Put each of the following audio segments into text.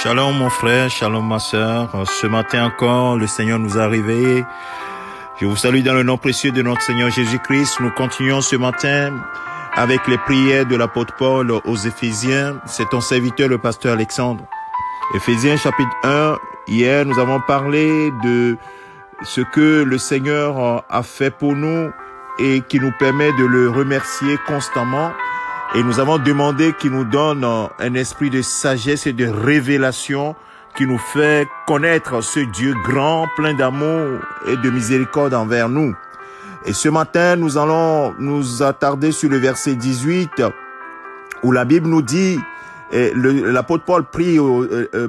Shalom mon frère, shalom ma sœur. Ce matin encore, le Seigneur nous a réveillés. Je vous salue dans le nom précieux de notre Seigneur Jésus-Christ. Nous continuons ce matin avec les prières de l'apôtre Paul aux Éphésiens. C'est ton serviteur, le pasteur Alexandre. Éphésiens chapitre 1. Hier, nous avons parlé de ce que le Seigneur a fait pour nous et qui nous permet de le remercier constamment. Et nous avons demandé qu'il nous donne un esprit de sagesse et de révélation qui nous fait connaître ce Dieu grand, plein d'amour et de miséricorde envers nous. Et ce matin, nous allons nous attarder sur le verset 18 où la Bible nous dit, l'apôtre Paul prie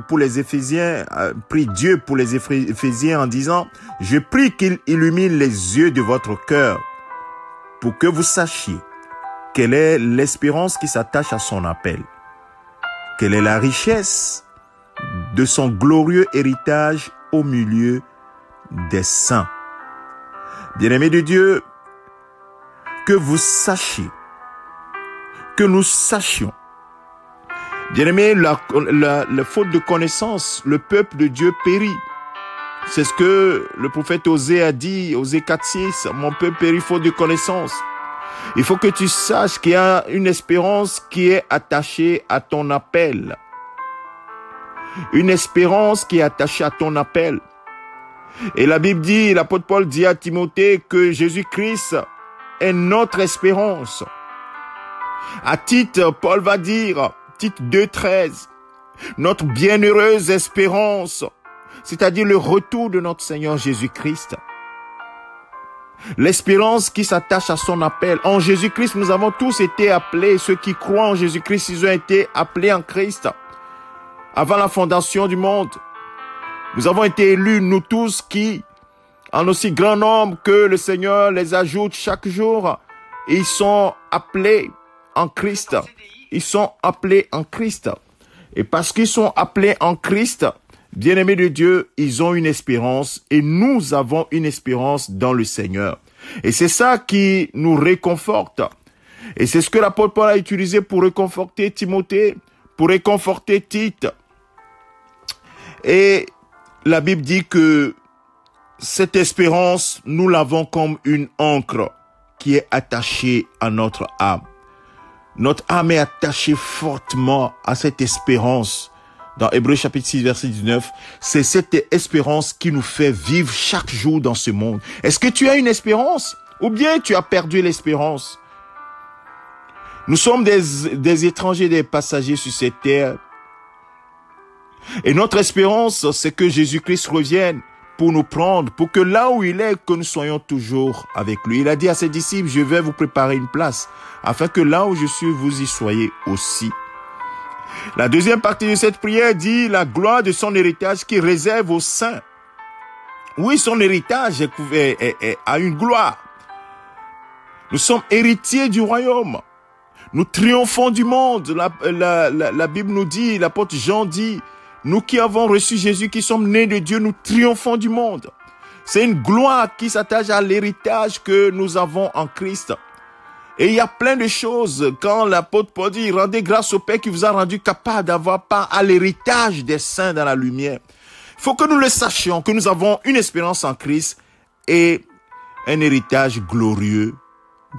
pour les Éphésiens, prie Dieu pour les Éphésiens en disant « Je prie qu'il illumine les yeux de votre cœur pour que vous sachiez quelle est l'espérance qui s'attache à son appel? Quelle est la richesse de son glorieux héritage au milieu des saints? » Bien-aimés de Dieu, que vous sachiez, que nous sachions. Bien-aimés, la faute de connaissance, le peuple de Dieu périt. C'est ce que le prophète Osée a dit, Osée 4:6, « Mon peuple périt faute de connaissance ». Il faut que tu saches qu'il y a une espérance qui est attachée à ton appel. Une espérance qui est attachée à ton appel. Et la Bible dit, l'apôtre Paul dit à Timothée que Jésus-Christ est notre espérance. À Tite, Paul va dire, Tite 2:13, notre bienheureuse espérance, c'est-à-dire le retour de notre Seigneur Jésus-Christ. L'espérance qui s'attache à son appel. En Jésus-Christ, nous avons tous été appelés. Ceux qui croient en Jésus-Christ, ils ont été appelés en Christ. Avant la fondation du monde, nous avons été élus, nous tous qui, en aussi grand nombre que le Seigneur les ajoute chaque jour, ils sont appelés en Christ. Ils sont appelés en Christ. Et parce qu'ils sont appelés en Christ, bien-aimés de Dieu, ils ont une espérance et nous avons une espérance dans le Seigneur. Et c'est ça qui nous réconforte. Et c'est ce que l'apôtre Paul a utilisé pour réconforter Timothée, pour réconforter Tite. Et la Bible dit que cette espérance, nous l'avons comme une ancre qui est attachée à notre âme. Notre âme est attachée fortement à cette espérance. Dans Hébreux chapitre 6, verset 19, c'est cette espérance qui nous fait vivre chaque jour dans ce monde. Est-ce que tu as une espérance? Ou bien tu as perdu l'espérance? Nous sommes des étrangers, des passagers sur cette terre. Et notre espérance, c'est que Jésus-Christ revienne pour nous prendre, pour que là où il est, que nous soyons toujours avec lui. Il a dit à ses disciples, je vais vous préparer une place, afin que là où je suis, vous y soyez aussi. La deuxième partie de cette prière dit la gloire de son héritage qui réserve aux saints. Oui, son héritage a une gloire. Nous sommes héritiers du royaume. Nous triomphons du monde. La Bible nous dit, l'apôtre Jean dit, nous qui avons reçu Jésus, qui sommes nés de Dieu, nous triomphons du monde. C'est une gloire qui s'attache à l'héritage que nous avons en Christ. Et il y a plein de choses, quand l'apôtre Paul dit, rendez grâce au Père qui vous a rendu capable d'avoir part à l'héritage des saints dans la lumière. Il faut que nous le sachions, que nous avons une espérance en Christ et un héritage glorieux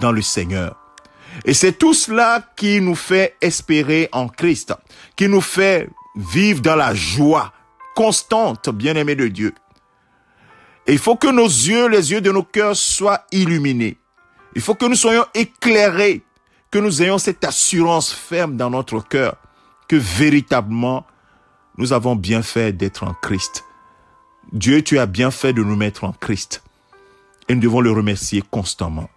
dans le Seigneur. Et c'est tout cela qui nous fait espérer en Christ, qui nous fait vivre dans la joie constante, bien-aimés de Dieu. Et il faut que nos yeux, les yeux de nos cœurs soient illuminés. Il faut que nous soyons éclairés, que nous ayons cette assurance ferme dans notre cœur, que véritablement, nous avons bien fait d'être en Christ. Dieu, tu as bien fait de nous mettre en Christ. Et nous devons le remercier constamment.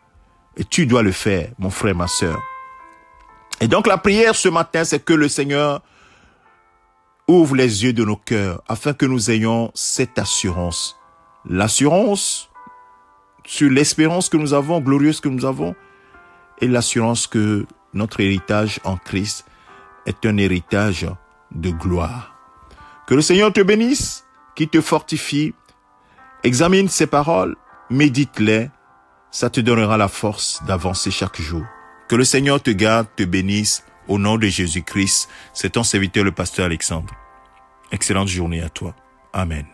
Et tu dois le faire, mon frère, ma sœur. Et donc la prière ce matin, c'est que le Seigneur ouvre les yeux de nos cœurs, afin que nous ayons cette assurance. L'assurance sur l'espérance que nous avons, glorieuse que nous avons, et l'assurance que notre héritage en Christ est un héritage de gloire. Que le Seigneur te bénisse, qu'il te fortifie, examine ses paroles, médite-les, ça te donnera la force d'avancer chaque jour. Que le Seigneur te garde, te bénisse, au nom de Jésus-Christ. C'est ton serviteur le pasteur Alexandre. Excellente journée à toi. Amen.